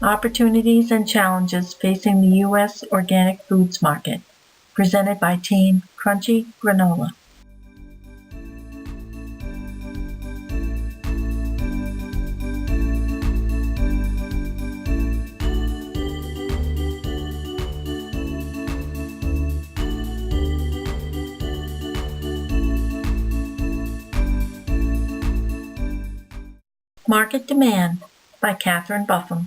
Opportunities and Challenges Facing the U.S. Organic Foods Market, presented by Team Crunchy Granola. Market Demand by Catherine Buffum.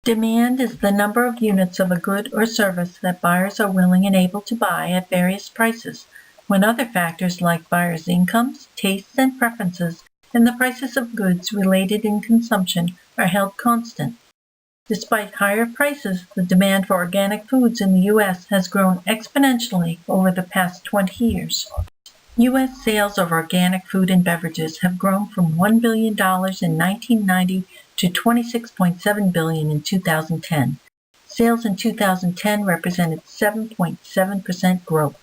Demand is the number of units of a good or service that buyers are willing and able to buy at various prices, when other factors like buyers' incomes, tastes and preferences, and the prices of goods related in consumption are held constant. Despite higher prices, the demand for organic foods in the U.S. has grown exponentially over the past 20 years. U.S. sales of organic food and beverages have grown from $1 billion in 1990 to $26.7 billion in 2010. Sales in 2010 represented 7.7% growth.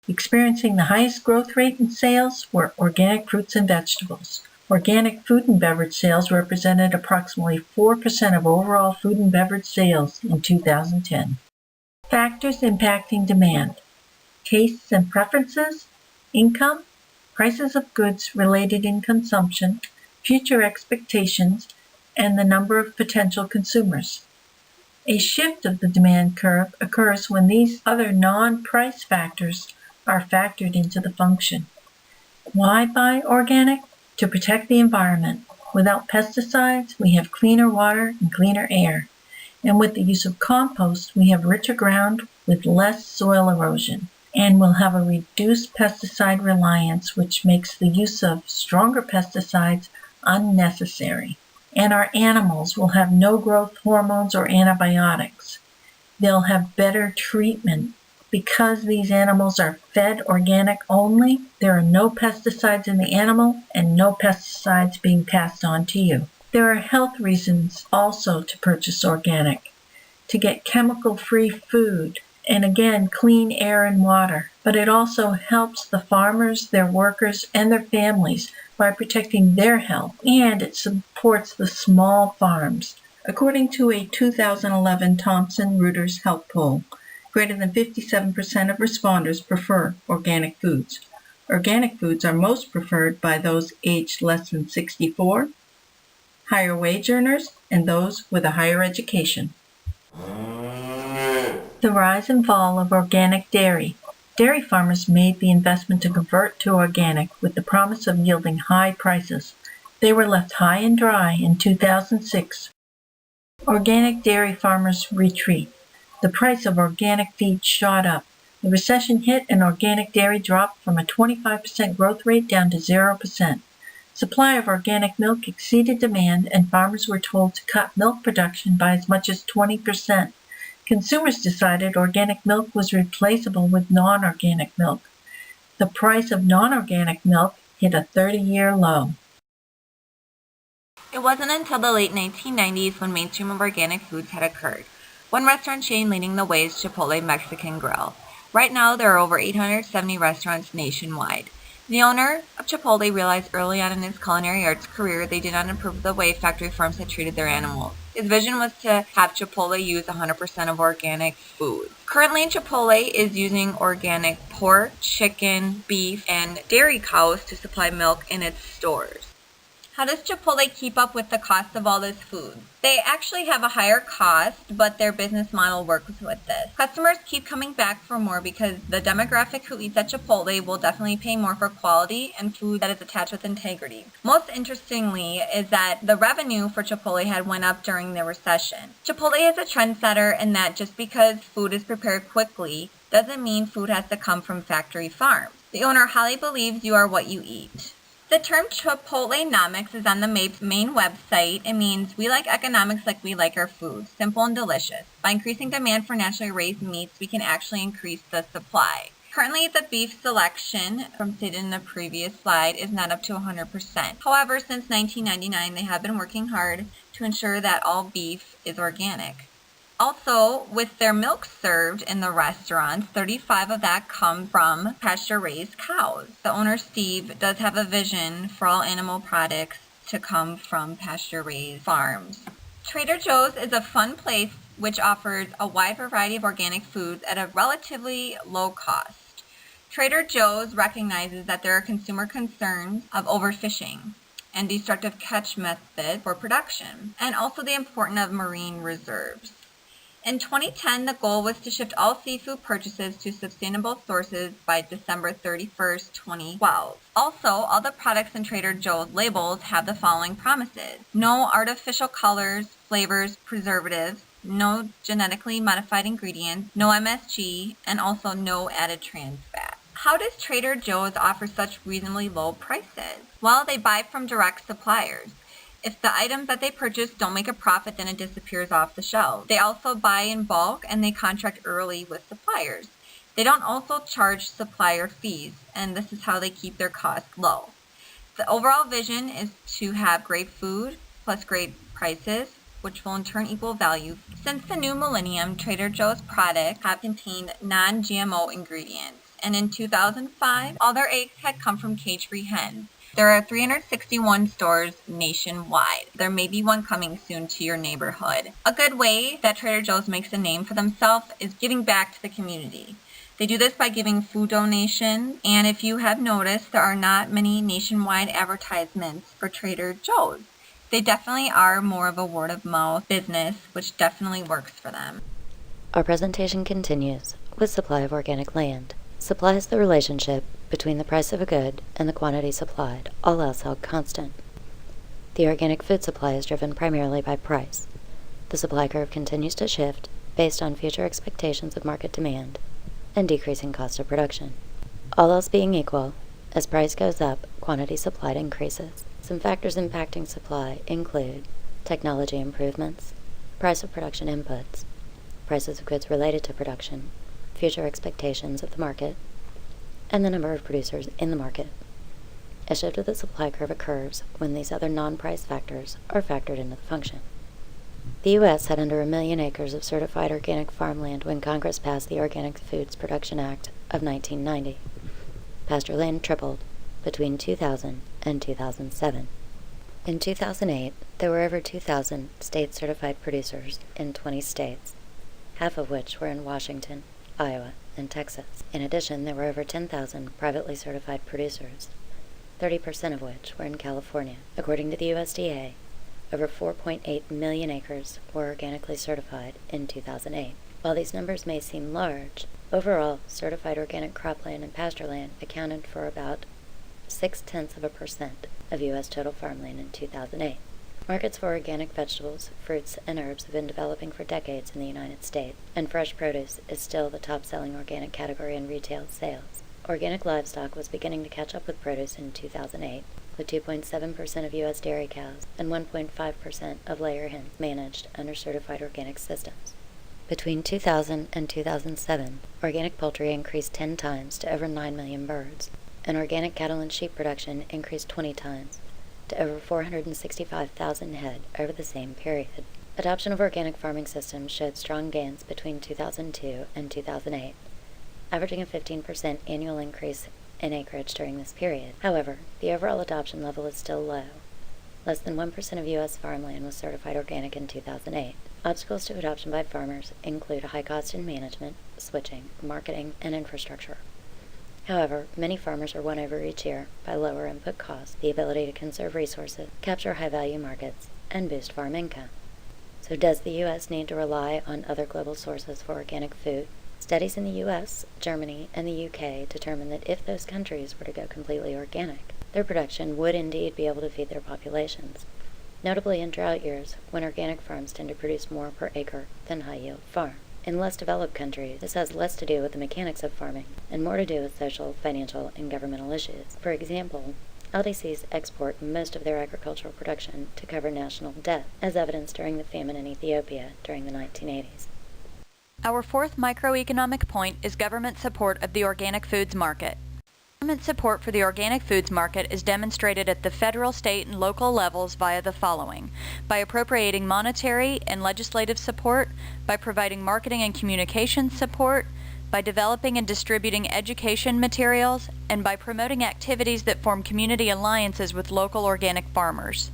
Experiencing the highest growth rate in sales were organic fruits and vegetables. Organic food and beverage sales represented approximately 4% of overall food and beverage sales in 2010. Factors impacting demand: tastes and preferences, income, prices of goods related in consumption, future expectations, and the number of potential consumers. A shift of the demand curve occurs when these other non-price factors are factored into the function. Why buy organic? To protect the environment. Without pesticides, we have cleaner water and cleaner air. And with the use of compost, we have richer ground with less soil erosion. And will have a reduced pesticide reliance, which makes the use of stronger pesticides unnecessary. And our animals will have no growth hormones or antibiotics. They'll have better treatment. Because these animals are fed organic only, there are no pesticides in the animal and no pesticides being passed on to you. There are health reasons also to purchase organic: to get chemical-free food, and again, clean air and water. But it also helps the farmers, their workers, and their families by protecting their health, and it supports the small farms. According to a 2011 Thomson Reuters health poll, greater than 57% of respondents prefer organic foods. Organic foods are most preferred by those aged less than 64, higher wage earners, and those with a higher education. The rise and fall of organic dairy. Dairy farmers made the investment to convert to organic with the promise of yielding high prices. They were left high and dry in 2006. Organic dairy farmers retreat. The price of organic feed shot up. The recession hit and organic dairy dropped from a 25% growth rate down to 0%. Supply of organic milk exceeded demand, and farmers were told to cut milk production by as much as 20%. Consumers decided organic milk was replaceable with non-organic milk. The price of non-organic milk hit a 30-year low. It wasn't until the late 1990s when mainstream of organic foods had occurred. One restaurant chain leading the way is Chipotle Mexican Grill. Right now, there are over 870 restaurants nationwide. The owner of Chipotle realized early on in his culinary arts career they did not approve of the way factory farms had treated their animals. His vision was to have Chipotle use 100% of organic food. Currently, Chipotle is using organic pork, chicken, beef, and dairy cows to supply milk in its stores. How does Chipotle keep up with the cost of all this food? They actually have a higher cost, but their business model works with this. Customers keep coming back for more because the demographic who eats at Chipotle will definitely pay more for quality and food that is attached with integrity. Most interestingly is that the revenue for Chipotle had went up during the recession. Chipotle is a trendsetter in that just because food is prepared quickly doesn't mean food has to come from factory farms. The owner highly believes you are what you eat. The term Chipotlenomics is on the main website. It means we like economics like we like our food, simple and delicious. By increasing demand for naturally raised meats, we can actually increase the supply. Currently, the beef selection, from stated in the previous slide, is not up to 100%. However, since 1999, they have been working hard to ensure that all beef is organic. Also, with their milk served in the restaurants, 35 of that come from pasture-raised cows. The owner, Steve, does have a vision for all animal products to come from pasture-raised farms. Trader Joe's is a fun place which offers a wide variety of organic foods at a relatively low cost. Trader Joe's recognizes that there are consumer concerns of overfishing and destructive catch methods for production, and also the importance of marine reserves. In 2010, the goal was to shift all seafood purchases to sustainable sources by December 31st, 2012. Also, all the products in Trader Joe's labels have the following promises: no artificial colors, flavors, preservatives, no genetically modified ingredients, no MSG, and also no added trans fat. How does Trader Joe's offer such reasonably low prices? Well, they buy from direct suppliers. If the items that they purchase don't make a profit, then it disappears off the shelves. They also buy in bulk and they contract early with suppliers. They don't also charge supplier fees, and this is how they keep their costs low. The overall vision is to have great food plus great prices, which will in turn equal value. Since the new millennium, Trader Joe's products have contained non-GMO ingredients, and in 2005, all their eggs had come from cage-free hens. There are 361 stores nationwide. There may be one coming soon to your neighborhood. A good way that Trader Joe's makes a name for themselves is giving back to the community. They do this by giving food donations, and if you have noticed, there are not many nationwide advertisements for Trader Joe's. They definitely are more of a word-of-mouth business, which definitely works for them. Our presentation continues with supply of organic land. Supply is the relationship between the price of a good and the quantity supplied, all else held constant. The organic food supply is driven primarily by price. The supply curve continues to shift based on future expectations of market demand and decreasing cost of production. All else being equal, as price goes up, quantity supplied increases. Some factors impacting supply include technology improvements, price of production inputs, prices of goods related to production, future expectations of the market, and the number of producers in the market. A shift of the supply curve occurs when these other non-price factors are factored into the function. The U.S. had under 1 million acres of certified organic farmland when Congress passed the Organic Foods Production Act of 1990. Pasture land tripled between 2000 and 2007. In 2008, there were over 2,000 state-certified producers in 20 states, half of which were in Washington, Iowa, and Texas. In addition, there were over 10,000 privately certified producers, 30% of which were in California. According to the USDA, over 4.8 million acres were organically certified in 2008. While these numbers may seem large, overall, certified organic cropland and pastureland accounted for about 0.6% of U.S. total farmland in 2008. Markets for organic vegetables, fruits, and herbs have been developing for decades in the United States, and fresh produce is still the top-selling organic category in retail sales. Organic livestock was beginning to catch up with produce in 2008, with 2.7% of U.S. dairy cows and 1.5% of layer hens managed under certified organic systems. Between 2000 and 2007, organic poultry increased 10 times to over 9 million birds, and organic cattle and sheep production increased 20 times to over 465,000 head over the same period. Adoption of organic farming systems showed strong gains between 2002 and 2008, averaging a 15% annual increase in acreage during this period. However, the overall adoption level is still low. Less than 1% of U.S. farmland was certified organic in 2008. Obstacles to adoption by farmers include a high cost in management, switching, marketing, and infrastructure. However, many farmers are won over each year by lower input costs, the ability to conserve resources, capture high-value markets, and boost farm income. So does the U.S. need to rely on other global sources for organic food? Studies in the U.S., Germany, and the U.K. determine that if those countries were to go completely organic, their production would indeed be able to feed their populations. Notably in drought years, when organic farms tend to produce more per acre than high-yield farms. In less developed countries, this has less to do with the mechanics of farming and more to do with social, financial, and governmental issues. For example, LDCs export most of their agricultural production to cover national debt, as evidenced during the famine in Ethiopia during the 1980s. Our fourth microeconomic point is government support of the organic foods market. Government support for the organic foods market is demonstrated at the federal, state, and local levels via the following: by appropriating monetary and legislative support, by providing marketing and communications support, by developing and distributing education materials, and by promoting activities that form community alliances with local organic farmers.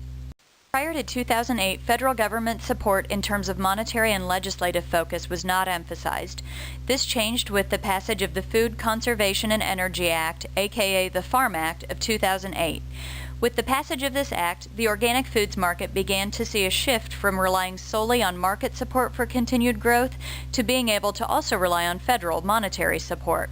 Prior to 2008, federal government support in terms of monetary and legislative focus was not emphasized. This changed with the passage of the Food Conservation and Energy Act, aka the Farm Act, of 2008. With the passage of this act, the organic foods market began to see a shift from relying solely on market support for continued growth to being able to also rely on federal monetary support.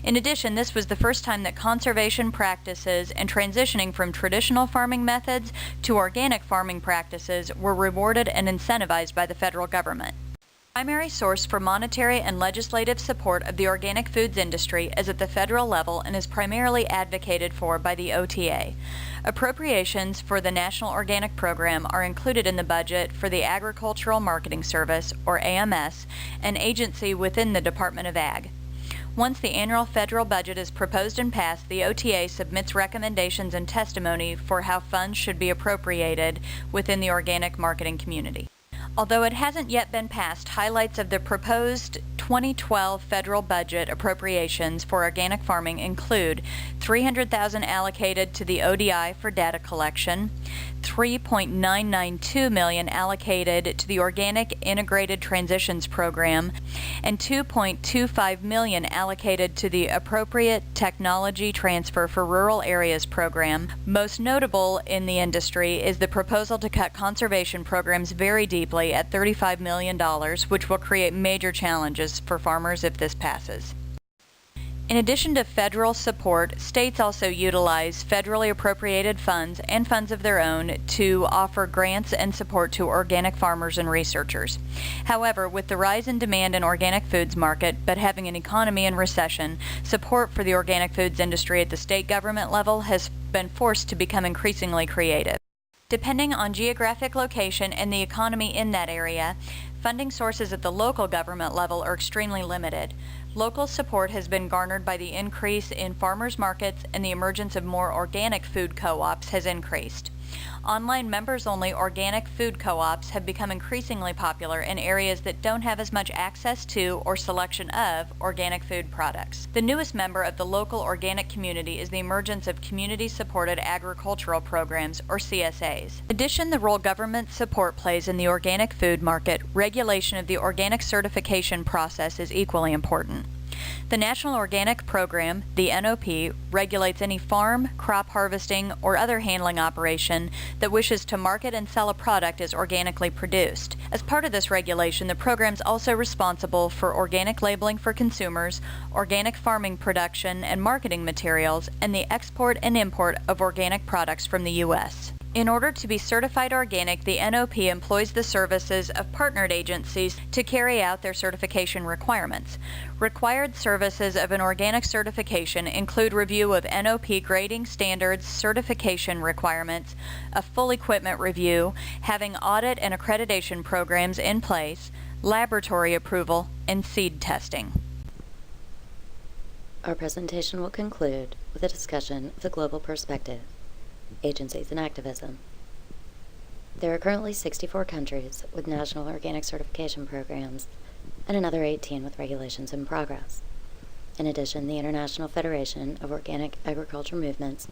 In addition, this was the first time that conservation practices and transitioning from traditional farming methods to organic farming practices were rewarded and incentivized by the federal government. The primary source for monetary and legislative support of the organic foods industry is at the federal level and is primarily advocated for by the OTA. Appropriations for the National Organic Program are included in the budget for the Agricultural Marketing Service, or AMS, an agency within the Department of Ag. Once the annual federal budget is proposed and passed, the OTA submits recommendations and testimony for how funds should be appropriated within the organic marketing community. Although it hasn't yet been passed, highlights of the proposed 2012 federal budget appropriations for organic farming include $300,000 allocated to the ODI for data collection, $3.992 million allocated to the Organic Integrated Transitions Program, and $2.25 million allocated to the Appropriate Technology Transfer for Rural Areas Program. Most notable in the industry is the proposal to cut conservation programs very deeply at $35 million, which will create major challenges for farmers if this passes. In addition to federal support, states also utilize federally appropriated funds and funds of their own to offer grants and support to organic farmers and researchers. However, with the rise in demand in organic foods market, but having an economy in recession, support for the organic foods industry at the state government level has been forced to become increasingly creative. Depending on geographic location and the economy in that area, funding sources at the local government level are extremely limited. Local support has been garnered by the increase in farmers markets, and the emergence of more organic food co-ops has increased. Online members-only organic food co-ops have become increasingly popular in areas that don't have as much access to or selection of organic food products. The newest member of the local organic community is the emergence of community-supported agricultural programs, or CSAs. In addition, the role government support plays in the organic food market, regulation of the organic certification process is equally important. The National Organic Program, the NOP, regulates any farm, crop harvesting, or other handling operation that wishes to market and sell a product as organically produced. As part of this regulation, the program is also responsible for organic labeling for consumers, organic farming production and marketing materials, and the export and import of organic products from the U.S. In order to be certified organic, the NOP employs the services of partnered agencies to carry out their certification requirements. Required services of an organic certification include review of NOP grading standards, certification requirements, a full equipment review, having audit and accreditation programs in place, laboratory approval, and seed testing. Our presentation will conclude with a discussion of the global perspective. Agencies and activism. There are currently 64 countries with national organic certification programs and another 18 with regulations in progress. In addition, the International Federation of Organic Agriculture Movements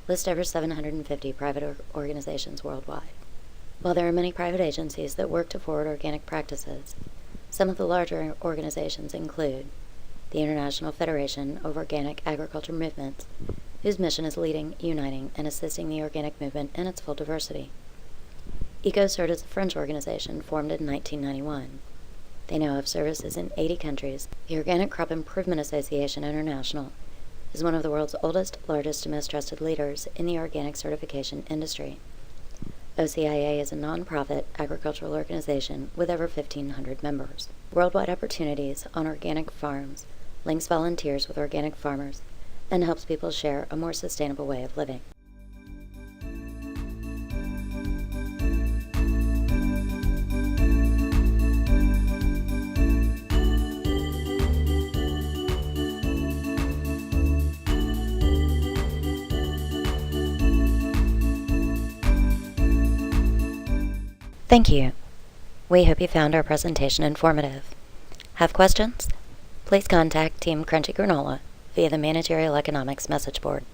lists over 750 private organizations worldwide. While there are many private agencies that work to forward organic practices, some of the larger organizations include the International Federation of Organic Agriculture Movements, whose mission is leading, uniting, and assisting the organic movement in its full diversity. EcoCert is a French organization formed in 1991. They now have services in 80 countries. The Organic Crop Improvement Association International is one of the world's oldest, largest, and most trusted leaders in the organic certification industry. OCIA is a non-profit agricultural organization with over 1,500 members. Worldwide Opportunities on Organic Farms links volunteers with organic farmers and helps people share a more sustainable way of living. Thank you. We hope you found our presentation informative. Have questions? Please contact Team Crunchy Granola via the Managerial Economics message board.